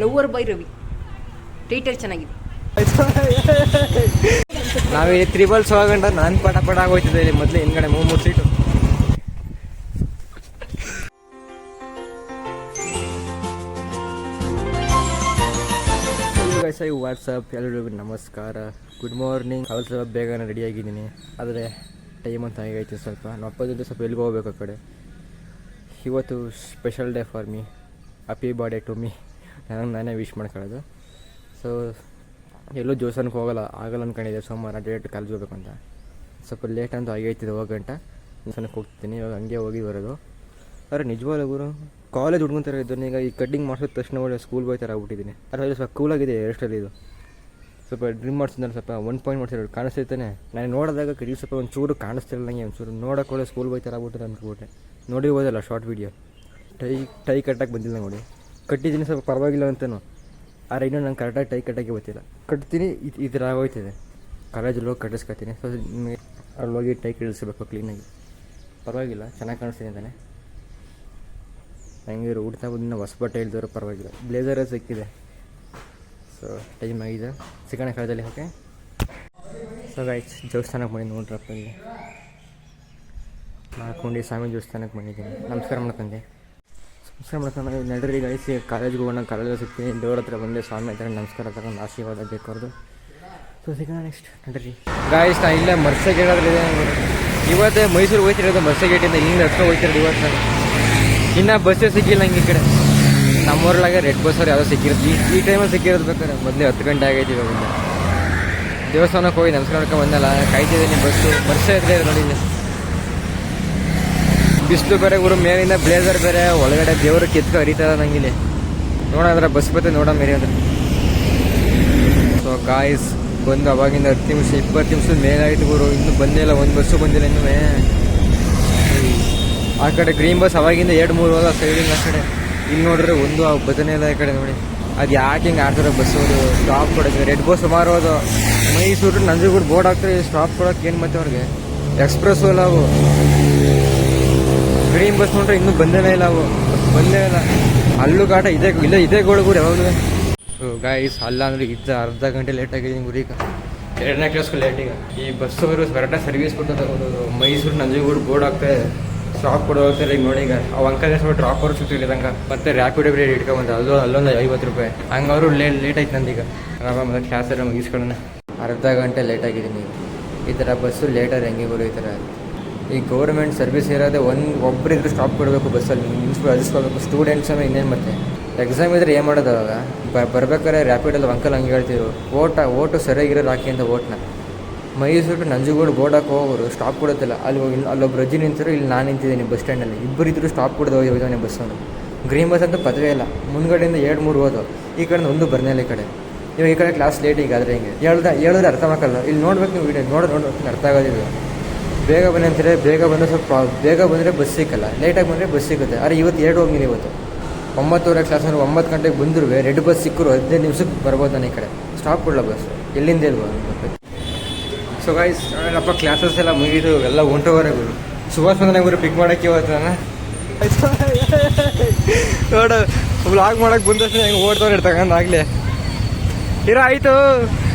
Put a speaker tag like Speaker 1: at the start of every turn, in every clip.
Speaker 1: Lover by Ravi. Title ಚೆನ್ನಾಗಿದೆ.
Speaker 2: ನಾವೇ ತ್ರಿಬಲ್ಸ್ ಹೋಗಂಡ ನಾನು ಪಟ ಪಟ ಆಗೋಯ್ತಿದ್ದೆ ಇಲ್ಲಿ ಮೊದಲೇ ಹಿಂದ್ಗಡೆ ಮೂರು ಸೀಟು. ವಾಟ್ಸಪ್ ಎಲ್ಲರಿಗೂ ನಮಸ್ಕಾರ, ಗುಡ್ ಮಾರ್ನಿಂಗ್. ಅವಳು ಸ್ವಲ್ಪ ಬೇಗನೆ ರೆಡಿಯಾಗಿದ್ದೀನಿ, ಆದರೆ ಟೈಮ್ ಅಂತ ಆಗೈತಿ ಸ್ವಲ್ಪ. ನಾವು ಅಪ್ಪದಿಂದ ಸ್ವಲ್ಪ ಎಲ್ಲಿಗೆ ಹೋಗ್ಬೇಕು ಆ ಕಡೆ. ಇವತ್ತು special day for me, happy birthday to me. ನಾನೇ ವಿಶ್ ಮಾಡ್ಕೊಳ್ಳೋದು. ಸೊ ಎಲ್ಲೂ ಜೋಸನ್ಗೆ ಆಗಲ್ಲ ಅಂದ್ಕೊಂಡಿದ್ದೆ. ಸೋಮವಾರ ಡೈರೆಕ್ಟ್ ಕಾಲೇಜ್ ಹೋಗ್ಬೇಕು ಅಂತ. ಸ್ವಲ್ಪ ಲೇಟ್ ಅಂತೂ ಆಗೈತಿದೆ, ಹೋಗಂಟ ಜೋಸನಕ್ಕೆ ಹೋಗ್ತೀನಿ. ಇವಾಗ ಹಂಗೆ ಹೋಗಿ ಬರೋದು. ಆದರೆ ನಿಜವಾಗ್ಲೂ ಗುರು ಕಾಲೇಜ್ ಹುಡ್ಕೊಂತಾರೆ ಇದ್ದನ್ನು. ಈಗ ಈ ಕಟ್ಟಿಂಗ್ ಮಾಡಿಸಿದ ತಕ್ಷಣ ಒಳ್ಳೆ ಸ್ಕೂಲ್ ಬಾಯ್ ಥರ ಆಗ್ಬಿಟ್ಟಿದ್ದೀನಿ. ಆದರೆ ಸ್ವಲ್ಪ ಕೂಲಾಗಿದೆ ಹೇರ್ಸ್ಟೈಲ್ ಇದು. ಸ್ವಲ್ಪ ಡ್ರಿಮ್ ಮಾಡಿಸಿದ್ರೆ ಸ್ವಲ್ಪ 1 ಪಾಯಿಂಟ್ ಮಾಡಿಸಿರೋ ಕಾಣಿಸ್ತೈತಾನೆ. ನಾನು ನೋಡಿದಾಗ ಕಡಿ ಸ್ವಲ್ಪ ಒಂಚೂರು ಕಾಣಿಸ್ತಿಲ್ಲ ನನಗೆ. ಒಂಚೂರು ನೋಡೋಕೆ ಒಳ್ಳೆ ಸ್ಕೂಲ್ ಬಾಯ್ ಥರ ಆಗ್ಬಿಟ್ಟಿದೆ ಅಂದ್ಬಿಟ್ಟೆ. ನೋಡಿರ್ಬೋದಲ್ಲ ಶಾರ್ಟ್ ವೀಡಿಯೋ. ಟೈ ಕಟ್ಟಕ್ಕೆ ಬಂದಿಲ್ಲ ನೋಡಿ. ಕಟ್ಟಿದ್ದೀನಿ ಸ್ವಲ್ಪ ಪರವಾಗಿಲ್ಲ ಅಂತನೂ. ಆದರೆ ಇನ್ನೂ ನಂಗೆ ಕರೆಕ್ಟಾಗಿ ಟೈ ಕಟ್ಟಕ್ಕೆ ಗೊತ್ತಿಲ್ಲ. ಕಟ್ತೀನಿ ಈ ಥರ ಆಗೋಯ್ತಿದೆ. ಕಾಲೇಜಲ್ಲಿ ಹೋಗಿ ಕಟ್ಟಿಸ್ಕೊತೀನಿ. ಸೊ ನಿಮಗೆ ಅಲ್ಲಿ ಹೋಗಿ ಟೈ ಕಟ್ಟಿಸ್ಬೇಕು ಕ್ಲೀನಾಗಿ. ಪರವಾಗಿಲ್ಲ, ಚೆನ್ನಾಗಿ ಕಾಣಿಸ್ತೀನಿ ಅಂತಾನೆ. ಹಂಗೆ ಹುಡ್ತಾ ಬಂದು ಹೊಸ ಬಟ್ಟೆ ಇಲ್ದವರು ಪರವಾಗಿಲ್ಲ. ಬ್ಲೇಸರೇ ಸಿಕ್ಕಿದೆ. ಸೊ ಟೈಮ್ ಆಗಿದೆ, ಸಿಗೋಣ ಕಾಲೇಜಲ್ಲಿ. ಓಕೆ. ಸೊ ಗೈಸ್, ದೇವಸ್ಥಾನಕ್ಕೆ ಬಂದು ನೋಡ್ರಪ್ಪ. ಇಲ್ಲಿ ಮಾಡ್ಕೊಂಡು ಸ್ವಾಮಿ ದೇವಸ್ಥಾನಕ್ಕೆ ಬಂದಿದ್ದೀನಿ. ನಮಸ್ಕಾರ ಮಾಡ್ಕೊಂಡೆ. ನಮಸ್ಕಾರ ಮಾಡ್ಕೊಂಡು ನಡ್ರಿ ಗೈಸ್, ಕಾಲೇಜ್ಗೆ ಹೋಗೋಣ. ಕಾಲೇಜಲ್ಲಿ ಸಿಗ್ತೀನಿ. ದೇವ್ರ ಹತ್ರ ಬಂದೆ, ಸ್ವಾಮಿ ಹತ್ರ ನಮಸ್ಕಾರ ತಗೊಂಡು ಆಶೀರ್ವಾದ ಬೇಕಾರ್ದು. ಸೊ ಸಿಗೋಣ ನೆಕ್ಸ್ಟ್. ನಡ್ರಿ ಗಾಯ್ಸ್, ನಾನು ಇಲ್ಲೇ ಮರ್ಸೆ ಗೇಟಾದ್ರಿದೆ. ಇವತ್ತೇ ಮೈಸೂರಿಗೆ ಹೋಗ್ತಿರೋದು. ಮರ್ಸೆ ಗೇಟಿಂದ ಇಲ್ಲಿಂದ ಹತ್ರ ಹೋಗ್ತಿರೋದು ಇವತ್ತು. ಇನ್ನೂ ಬಸ್ಸೇ ಸಿಕ್ಕಿಲ್ಲ ನಂಗೆ ಈ ಕಡೆ. ನಮ್ಮೂರೊಳಗೆ ರೆಡ್ ಬಸ್ ಅವ್ರು ಯಾವುದೋ ಸಿಕ್ಕಿರೋದು. ಈ ಟೈಮಲ್ಲಿ ಸಿಕ್ಕಿರೋದು ಬೇಕಾದ್ರೆ. ಮೊದಲೇ 10 ಗಂಟೆ ಆಗೈತಿ. ಇವಾಗ ದೇವಸ್ಥಾನಕ್ಕೆ ಹೋಗಿ ನಮಸ್ಕಾರ ಮಾಡ್ಕೊಂಡು ಬಂದಲ್ಲ, ಕಾಯ್ತಿದ್ದೀನಿ ಬಸ್ಸು. ಬಸ್ಸೇ ಇದ್ರೆ ನೋಡಿ. ಬಿಸಿಲು ಬೇರೆ ಗುರು, ಮೇಲಿಂದ ಬ್ಲೇಸರ್ ಬೇರೆ, ಒಳಗಡೆ ದೇವರು ಕೆತ್ಕೊ ಹರಿತಾರೆ ನಂಗಿಲ್ಲಿ. ನೋಡೋದ್ರೆ ಬಸ್ ಬತ್ತೆ ನೋಡೋ ಮೇರಿ ಅಂದ್ರೆ. ಸೊ ಗಾಯ್ಸ್, ಬಂದು ಅವಾಗಿಂದ 10 ನಿಮಿಷ 20 ನಿಮಿಷದ ಮೇಲಾಯಿತು ಗುರು. ಇನ್ನೂ ಬಂದಿಲ್ಲ, ಒಂದು ಬಸ್ಸು ಬಂದಿಲ್ಲ ಇನ್ನೂ. ಆ ಕಡೆ ಗ್ರೀನ್ ಬಸ್ ಅವಾಗಿಂದ 2-3 ಹೋದ ಸೈಡಿಂಗ್ ಆ ಕಡೆ. ಇಲ್ಲಿ ನೋಡಿದ್ರೆ ಒಂದು ಬದನೇ ಇಲ್ಲ ಈ ಕಡೆ ನೋಡಿ. ಅದು ಯಾಕೆ ಹಿಂಗೆ ಆಡ್ತಾರೆ ಬಸ್ಸು ಅವರು ಸ್ಟಾಪ್ ಕೊಡೋಕ್ಕೆ. ರೆಡ್ ಬಸ್ ಸುಮಾರು ಹೋದು. ಮೈಸೂರು ನಂಜನಗೂಡು ಬೋರ್ಡ್ ಹಾಕ್ತಾರೆ ಸ್ಟಾಪ್ ಕೊಡೋಕೆ. ಏನು ಮತ್ತೆ ಅವ್ರಿಗೆ ಎಕ್ಸ್ಪ್ರೆಸ್ಸು ಇಲ್ಲ ಅವು. ಗ್ರೀನ್ ಬಸ್ ನೋಡ್ರೆ ಇನ್ನೂ ಬಂದೇನೇ ಇಲ್ಲ ಅವು, ಬಂದೇ ಇಲ್ಲ. ಅಲ್ಲೂ ಕಾಟ ಇದೇ ಗೋಳುಗೂರು ಯಾವಾಗಲೂ. ಗಾಯ್ಸ್, ಅಲ್ಲ ಅಂದರೆ ಅರ್ಧ ಗಂಟೆ ಲೇಟ್ ಆಗಿದ್ದೀನಿ ಗುರು. ಈಗ 2ನೇ ಕ್ಲಾಸ್ಗೂ ಲೇಟ್. ಈಗ ಈ ಬಸ್ಸವರು ಕರೆಕ್ಟಾಗಿ ಸರ್ವಿಸ್ ಕೊಟ್ಟು ತಗೋದು. ಮೈಸೂರು ನಂಜನಗೂಡು ಬೋರ್ಡ್ ಹಾಕ್ತಾರೆ, ಸ್ಟಾಪ್ ಕೊಡೋ ಹೋಗ್ತಾರೆ. ಈಗ ನೋಡಿ, ಈಗ ಅವು ಅಂಕಲ್ ಸ್ವಲ್ಪ ಡ್ರಾಪ್ ಅವರು ಸಿಗ್ತಿದ್ದಂಗೆ. ಮತ್ತೆ ರ್ಯಾಪಿಡ್ ಬ್ರೇಡ್ ಇಟ್ಕೊಂಡ್ಬಂದು ಅಲ್ಲೊಂದು 50 ರೂಪಾಯಿ. ಹಂಗೆ ಅವರು ಲೇಟ್ ಆಯ್ತು ನಂದೀಗ. ಮತ್ತೆ ಕ್ಲಾಸಲ್ಲಿ ಮುಗಿಸ್ಕೊಳ್ಳೋಣ. ಅರ್ಧ ಗಂಟೆ ಲೇಟ್ ಆಗಿದ್ದೀನಿ. ಈ ಥರ ಬಸ್ಸು ಲೇಟಾಗಿ ಹೆಂಗೆ ಗುರು ಈ ಥರ. ಈ ಗೌರ್ಮೆಂಟ್ ಸರ್ವಿಸ್ ಇರೋದೇ ಒಬ್ಬರಿದ್ರು ಸ್ಟಾಪ್ ಕೊಡಬೇಕು ಬಸ್ಸಲ್ಲಿ. ನಿಲ್ಸ್ಬಿಟ್ಟು ಅದಿಸ್ಕೋಬೇಕು. ಸ್ಟೂಡೆಂಟ್ಸ್ ಅಂದರೆ ಇನ್ನೇನು ಮತ್ತೆ ಎಕ್ಸಾಮ್ ಇದ್ರೆ ಏನು ಮಾಡೋದು ಅವಾಗ. ಬರ್ಬೇಕಾದ್ರೆ ರ್ಯಾಪಿಡಲ್ಲಿ ಅಂಕಲ್ ಹಂಗೆ ಹೇಳ್ತಿದ್ರು, ಓಟು ಸರಿಯಾಗಿರೋದು ಹಾಕಿ ಅಂತ ಓಟ್ನ. ಮೈಸೂರು ನಂಜನಗೂಡು ಬೋರ್ಡ್ ಹಾಕಿ ಹೋಗೋರು ಸ್ಟಾಪ್ ಕೊಡೋದಿಲ್ಲ. ಅಲ್ಲೊಬ್ಬರು ರಜ್ಜಿ ನಿಂತರು, ಇಲ್ಲಿ ನಾನು ನಿಂತಿದ್ದೀನಿ ಬಸ್ ಸ್ಟ್ಯಾಂಡಲ್ಲಿ. ಇಬ್ಬರಿದ್ರು ಸ್ಟಾಪ್ ಕೊಡೋದು ಹೋಗಿದ್ದಾನೆ ಬಸ್ಸನ್ನು. ಗ್ರೀನ್ ಬಸ್ ಅಂತೂ ಪದವೇ ಇಲ್ಲ. ಮುಂದ್ಗಡೆಯಿಂದ 2-3 ಹೋದು. ಈ ಕಡೆ ಒಂದು ಬರ್ನೇ ಇಲ್ಲ ಈ ಕಡೆ. ಇವಾಗ ಈ ಕಡೆ ಕ್ಲಾಸ್ ಲೇಟ್. ಈಗ ಆದರೆ ಹಿಂಗೆ ಹೇಳಿದ್ರೆ ಅರ್ಥ ಆಗಲ್ಲ. ಇಲ್ಲಿ ನೋಡ್ಬೇಕು ನೀವು ವಿಡಿಯೋ ನೋಡ್ಬೇಕು ಅರ್ಥ ಆಗೋದಿಲ್ಲ. ಬೇಗ ಬನ್ನಿ ಅಂತಾರೆ, ಬೇಗ ಬಂದರೆ ಸ್ವಲ್ಪ ಬೇಗ ಬಂದರೆ ಬಸ್ ಸಿಕ್ಕಲ್ಲ, ಲೇಟಾಗಿ ಬಂದರೆ ಬಸ್ ಸಿಗುತ್ತೆ. ಆದರೆ ಇವತ್ತು 2 ಹೋಗಿದ್ದೀನಿ. ಇವತ್ತು 9:30 ಕ್ಲಾಸಲ್ಲಿ 9 ಗಂಟೆಗೆ ಬಂದರೂ ರೆಡ್ ಬಸ್ ಸಿಕ್ಕರು 15 ನಿಮಿಷಕ್ಕೆ ಬರ್ಬೋದು ನಾನು ಈ ಕಡೆ. ಸ್ಟಾಪ್ ಕೊಡಲ್ಲ ಬಸ್, ಎಲ್ಲಿಂದ ಇಲ್ಬೋದು. ಸೊ ಗೈಸ್, ಅಪ್ಪ ಕ್ಲಾಸಸ್ ಎಲ್ಲ ಮುಗಿದು ಎಲ್ಲ ಹೊಂಟೋವರೆಗೂ ಸುಭಾಷ್ ಬಂದನೆ ಗುರು ಪಿಕ್ ಮಾಡೋಕ್ಕೆ ಇವತ್ತು ನಾನು. ನೋಡು, ವ್ಲಾಗ್ ಮಾಡೋಕ್ಕೆ ಬಂದ ತಕ್ಷಣ ಹೆಂಗೆ ಓಡ್ತವ್ರು ತಗೊಂಡು ಆಗಲೇ ಇರೋ ಆಯಿತು.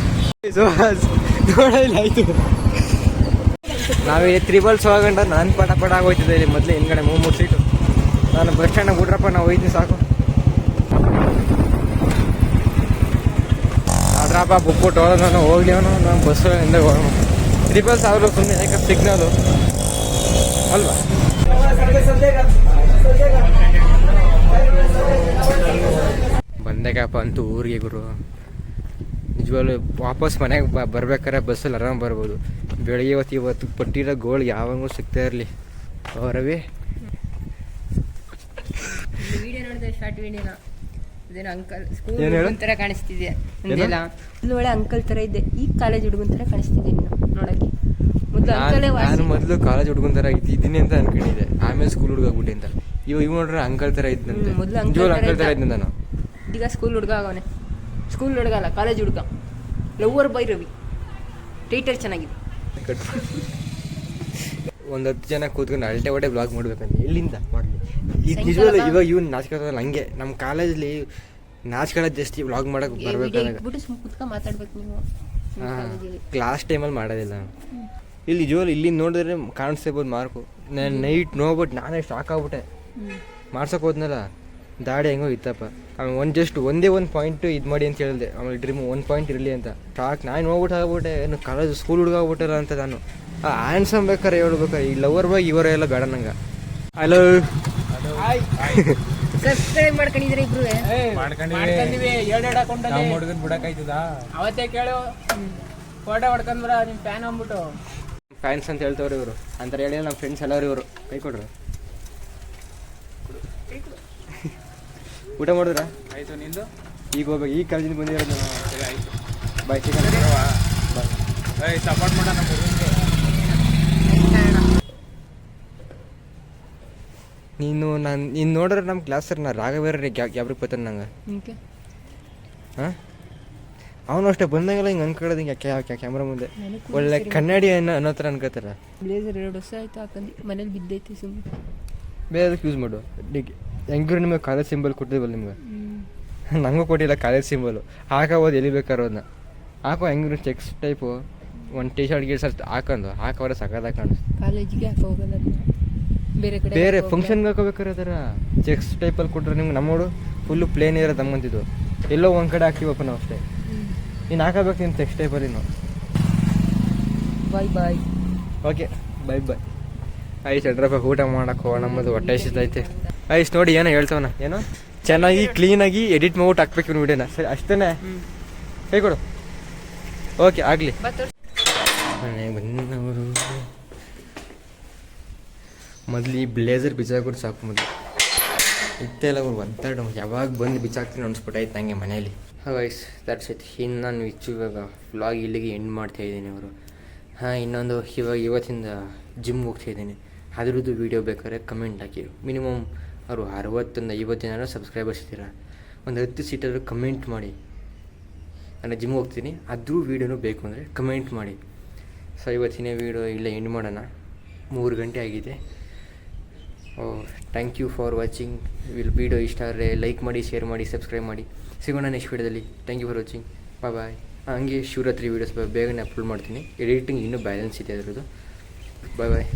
Speaker 2: ಸುಭಾಷ್ ನೋಡ ಇಲ್ಲ ಆಯಿತು. ನಾವೇ ತ್ರಿಬಲ್ಸ್ ಹೋಗಂಡ ನಾನು ಪಟ ಪಟ ಆಗೋಯ್ತಿದ್ದೆ ಇಲ್ಲಿ ಮೊದಲೇ ಹಿಂದ್ಗಡೆ 3 ಸೀಟು. ನಾನು ಬಸ್ ಸ್ಟ್ಯಾಂಡಿಗೆ ಬಿಡ್ರಪ್ಪ, ನಾವು ಹೋಯ್ತೀನಿ ಸಾಕು. ಆದ್ರಪ್ಪ ಬುಕ್ಬಿಟ್ಟು ಹೋದ ನಾನು ಹೋಗ್ಲಿ ಅವನು. ನಾನು ಬಸ್ಸು ಹಿಂದೆ ಹೋಗೋಣ. ತ್ರಿಬಲ್ಸ್ ಅವರು ಸುಮ್ಮನೆ ಯಾಕೆ ಸಿಗ್ನಲು ಅಲ್ವಾ. ಬಂದೇಗಪ್ಪ ಅಂತೂ ಊರಿಗೆ ಗುರು. ನಿಜವಾಗ್ಲೂ ವಾಪಸ್ ಮನೆಗೆ ಬರ್ಬೇಕಾದ್ರೆ ಬಸ್ಸಲ್ಲಿ ಆರಾಮ್ ಬರ್ಬೋದು. ಬೆಳಿಗ್ಗೆ ಇವತ್ತು ಪಟ್ಟಿರೋ ಗೋಳು ಯಾವಾಗೂ ಸಿಗ್ತಾ ಇರಲಿ. ಅವರವೇ
Speaker 1: ವಿಡಿಯೋ ನೋಡಿದೆ, ಶಾರ್ಟ್ ವಿಡಿಯೋನ. ಅದೇನೋ ಅಂಕಲ್ ಸ್ಕೂಲ್ ಹುಡುಗನ ಥರ ಕಾಣಿಸ್ತಿದ್ಯಾ ಅಂದೆಲ್ಲ. ಒಳ್ಳೆ ಅಂಕಲ್ ಥರ ಇದ್ದೆ. ಈಗ ಕಾಲೇಜ್ ಹುಡುಗನ ಥರ ಕಾಣಿಸ್ತಿದ್ದೆ ನೋಡೋಕ್ಕೆ.
Speaker 2: ನಾನು ಮೊದಲು ಕಾಲೇಜ್ ಹುಡುಗನ ಥರ ಇದ್ದೀನಿ ಅಂತ ಅನ್ಕೊಂಡಿದ್ದೆ. ಆಮೇಲೆ ಸ್ಕೂಲ್ ಹುಡುಗ ಆಗ್ಬಿಟ್ಟೆ ಅಂತ. ಇವ್ ನೋಡ್ರೆ ಅಂಕಲ್ ಥರ ಇದ್ದಂತೆ.
Speaker 1: ಮೊದಲು
Speaker 2: ಅಂಕಲ್ ಥರ ಇದ್ದೆ ನಾನು.
Speaker 1: ಈಗ ಸ್ಕೂಲ್ ಹುಡುಗ ಆಗವನೆ. ಸ್ಕೂಲ್ ಹುಡುಗ ಅಲ್ಲ, ಕಾಲೇಜ್ ಹುಡುಗ. Lover by Ravi. ಟೈಟಲ್ ಚೆನ್ನಾಗಿದೆ.
Speaker 2: ಒಂದು 10 ಜನ ಕೂತ್ಕೊಂಡು ಅಲ್ಟೆ ಒಡೆ ಬ್ಲಾಗ್ ಮಾಡ್ಬೇಕಂತ ಎಲ್ಲಿಂದ ಮಾಡಲಿ. ನಿಜವಲ್ಲ ಇವಾಗ ಇವ್ನು ನಾಚಿಕೆ ಹಂಗೆ. ನಮ್ಮ ಕಾಲೇಜಲ್ಲಿ ನಾಚ್ಕೊಳ್ಳೋದು ಜಾಸ್ತಿ ವ್ಲಾಗ್ ಮಾಡಕ್ಕೆ
Speaker 1: ವಿಡಿಯೋ
Speaker 2: ಬರ್ಬೇಕಾದಾಗ.
Speaker 1: ಇಟ್ಬಿಟ್ಟು ಸುಮ್ಮನೆ ಕುತ್ಕೊಂಡು ಮಾತಾಡ್ಬೇಕು ನೀವು ಕಾಲೇಜಲ್ಲಿ.
Speaker 2: ಕ್ಲಾಸ್ ಟೈಮಲ್ಲಿ ಮಾಡೋದಿಲ್ಲ. ಇಲ್ಲಿ ಜೋರು ಇಲ್ಲಿ ನೋಡಿದ್ರೆ ಕಾಣಿಸ್ತಿರ್ಬೋದು ಮಾರ್ಕು. ನಾನು ನೈಟ್ ನೋಡ್ಬಿಟ್ಟು ನಾನೇ ಶಾಕ್ ಆಗ್ಬಿಟ್ಟೆ. ಮಾಡ್ಸೋಕೆ ಹೋದ್ನಲ್ಲ ದಾಡಿ ಹೆಂಗೋ ಇತ್ತಪ್ಪ. ಆಮೇಲೆ ಒಂದೇ ಒಂದು ಪಾಯಿಂಟು ಇದು ಮಾಡಿ ಅಂತ ಹೇಳಿದೆ. ಆಮೇಲೆ ಡ್ರೀಮ್ 1 ಪಾಯಿಂಟ್ ಇರಲಿ ಅಂತ ಶಾಕ್. ನಾನು ನೋಡ್ಬಿಟ್ಟು ಆಗ್ಬಿಟ್ಟೆ. ಏನು ಕಾಲೇಜ್ ಸ್ಕೂಲ್ ಹುಡುಗ ಆಗ್ಬಿಟ್ಟಲ್ಲ ಅಂತ ನಾನು. ಆನ್ಸಮ್ ಬೇಕಾರೆ ಹೇಳ್ಬೇಕಾರೆ ಈ ಲವರ್ ಬಾಯ್ ಇವರೆಲ್ಲ ಬೇಡ ನಂಗೆ. ಹಲೋ
Speaker 1: ಸಬ್ಸ್ಕ್ರೈಬ್ ಮಾಡ್ಕೊಂಡಿದ್ರೆ ಇಬ್ರು
Speaker 3: ಮಾಡ್ಕೊಂಡಿವಿ. ನಮ್ಮ ಹುಡುಗನ್ ಬಿಡಕ್ಕಾಯ್ತದ? ಅವತ್ತೇ ಕೇಳು ಫೋಟೋ ಹೊಡ್ಕೊಂಡ್ರ ನಿಮ್ ಫ್ಯಾನ್ ಅಂದ್ಬಿಟ್ಟು.
Speaker 2: ಫ್ಯಾನ್ಸ್ ಅಂತ ಹೇಳ್ತವ್ರಿ ಇವರು ಅಂತಾರೆ ಹೇಳಿ. ನಮ್ಮ ಫ್ರೆಂಡ್ಸ್ ಎಲ್ಲರೂ ಇವರು ಕೈ ಕೊಡ್ರು. ಊಟ ಮಾಡಿದ್ರ?
Speaker 3: ಆಯ್ತು, ನಿಂದು?
Speaker 2: ಈಗ ಹೋಗ್ಬೇಕು. ಈಗ ಕಾಲೇಜಿಂದ ಬಂದಿರೋದು ನಾನು.
Speaker 3: ಸರಿ ಆಯ್ತು,
Speaker 2: ಬಾಯ್ ಚಿಕನ್
Speaker 3: ಬಾಯ್. ಸಪೋರ್ಟ್ ಮಾಡೋಣ ನಮ್ಮ ಹುಡುಗನ್ಗೆ.
Speaker 2: ನೀನು ನೋಡ್ರೆ ನಮ್ಮ ಕ್ಲಾಸರ್ ನಾ ರಾಘವೇರ ಗ್ಯಾಬ್ರಿಗೆ ಬರ್ತಾನೆ ನಂಗೆ. ಹಾಂ ಅವನು ಅಷ್ಟೇ ಬಂದಂಗೆಲ್ಲ ಹಿಂಗೆ ಅನ್ಕೊಳ್ಳೋದು ಹಿಂಗೆ ಕ್ಯಾಮ್ರಾ ಮುಂದೆ ಒಳ್ಳೆ ಕನ್ನಡಿ ಅನ್ನೋ ಥರ ಅನ್ಕೋತಾರೆ.
Speaker 1: ಬ್ಲೇಸರ್ 2 ವರ್ಷ ಆಯ್ತು ಹಾಕೊಂಡು ಮನೇಲಿ ಬಿದ್ದೈತಿ ಸುಮ್ಮನೆ.
Speaker 2: ಬೇರೆ ಯೂಸ್ ಮಾಡು. ಹೆಂಗಿರು ನಿಮಗೆ ಕಾಲೇಜ್ ಸಿಂಬಲ್ ಕೊಟ್ಟಿದ್ವಲ್ಲ ನಿಮ್ಗೆ. ನನಗೂ ಕೊಟ್ಟಿಲ್ಲ ಕಾಲೇಜ್ ಸಿಂಬಲು. ಹಾಕೋಬೋದು ಎಲ್ಲಿ ಬೇಕಾರೋ ಅದನ್ನ ಹಾಕೋ. ಹೆಂಗಿರು ಚೆಕ್ಸ್ ಟೈಪು ಒಂದು ಟಿ ಶರ್ಟ್ ಗೀರ್ಸರ್ಟ್ ಹಾಕೊಂಡು ಹಾಕೋರೆ ಸಕ್ಕದಾಗಿ ಕಾಣಿಸ್ತು.
Speaker 1: ಕಾಲೇಜಿಗೆ ಹಾಕೋ ಹೋಗಲ್ಲ ಬೇರೆ ಕಡೆ
Speaker 2: ಬೇರೆ ಫಂಕ್ಷನ್ಗೆ ಹಾಕೋಬೇಕಾರೆ ಅದರ ಚೆಕ್ಸ್ ಟೈಪಲ್ಲಿ ಕೊಟ್ಟರೆ ನಿಮ್ಗೆ ನಮ್ಮೋಡು ಫುಲ್ಲು ಪ್ಲೇನ್ ಇರೋದು ನಮ್ಮಂತಿದ್ದು. ಎಲ್ಲೋ ಒಂದು ಕಡೆ ಹಾಕ್ತೀವಪ್ಪ ನಾವು ಅಷ್ಟೇ. ನೀನು ಹಾಕೋಬೇಕು ನಿಮ್ಮ ಚೆಕ್ಸ್ ಟೈಪಲ್ಲಿ ನಾವು.
Speaker 1: ಬಾಯ್ ಬಾಯ್.
Speaker 2: ಓಕೆ ಬಾಯ್ ಬಾಯ್. ಆಯ್ತು ಚಂದ್ರಪ್ಪ ಊಟ ಮಾಡಕ್ಕೆ ಹೋಗೋಣ. ನಮ್ಮದು ಹೊಟ್ಟೆ ಹಸಿತೈತೆ. ಆಯ್ತು ನೋಡಿ ಏನೋ ಹೇಳ್ತವನ. ಏನೋ ಚೆನ್ನಾಗಿ ಕ್ಲೀನಾಗಿ ಎಡಿಟ್ ಮಾಡ್ಬಿಟ್ಟು ಹಾಕ್ಬೇಕು ಇವ್ನು ವಿಡಿಯೋನ. ಸರಿ ಅಷ್ಟೇ ಕೈ ಕೊಡು. ಓಕೆ ಆಗಲಿ. ಮನೆಗೆ ಬಂದವರು ಮೊದಲು ಈ ಬ್ಲೇಸರ್ ಬಿಚ್ಚಾಕ್ಬಿಟ್ಟು ಸಾಕು. ಮೊದಲು ಇತ್ತೆಲ್ಲ ಅವ್ರು ಒಂತಾಡು ಯಾವಾಗ ಬಂದು ಬಿಚ್ಚಾಕ್ತೀನಿ ಅನ್ಸ್ಬಿಟ್ಟಾಯ್ತು ನನಗೆ ಮನೇಲಿ. Wise that's it. ಇನ್ನು ನಾನು ಇವಾಗ ವ್ಲಾಗ್ ಇಲ್ಲಿಗೆ ಎಂಡ್ ಮಾಡ್ತಾಯಿದ್ದೀನಿ ಅವರು. ಇನ್ನೊಂದು ಇವತ್ತಿಂದ ಜಿಮ್ಗೆ ಹೋಗ್ತಾಯಿದ್ದೀನಿ. ಅದ್ರದ್ದು ವೀಡಿಯೋ ಬೇಕಾದ್ರೆ ಕಮೆಂಟ್ ಹಾಕಿ. ಮಿನಿಮಮ್ ಅವರು 60-50 ಜನ ಸಬ್ಸ್ಕ್ರೈಬರ್ಸ್ ಇದ್ದೀರ. ಒಂದು 10 ಸೀಟಾದರೂ ಕಮೆಂಟ್ ಮಾಡಿ. ನಾನು ಜಿಮ್ಗೆ ಹೋಗ್ತೀನಿ ಅದ್ರ ವೀಡಿಯೋನೂ ಬೇಕು ಅಂದರೆ ಕಮೆಂಟ್ ಮಾಡಿ. ಸೊ ಇವತ್ತಿನ ವೀಡಿಯೋ ಇಲ್ಲೇ ಎಂಡ್ ಮಾಡೋಣ. 3 ಗಂಟೆ ಆಗಿದೆ. Thank you for watching. Video ಇಷ್ಟ ಆದರೆ ಲೈಕ್ ಮಾಡಿ, ಶೇರ್ ಮಾಡಿ, ಸಬ್ಸ್ಕ್ರೈಬ್ ಮಾಡಿ. ಸಿಗೋಣ ನೆಕ್ಸ್ಟ್ ವೀಡಿಯೋದಲ್ಲಿ. Thank you for watching. Bye bye. ಹಂಗೆ ಶಿವರಾತ್ರಿ ವೀಡಿಯೋಸ್ ಬೇಗನೆ ಅಪ್ಲೋಡ್ ಮಾಡ್ತೀನಿ. ಎಡಿಟಿಂಗ್ ಇನ್ನೂ ಬ್ಯಾಲೆನ್ಸ್ ಇದೆ ಅದರದ್ದು. ಬಾಯ್ ಬಾಯ್.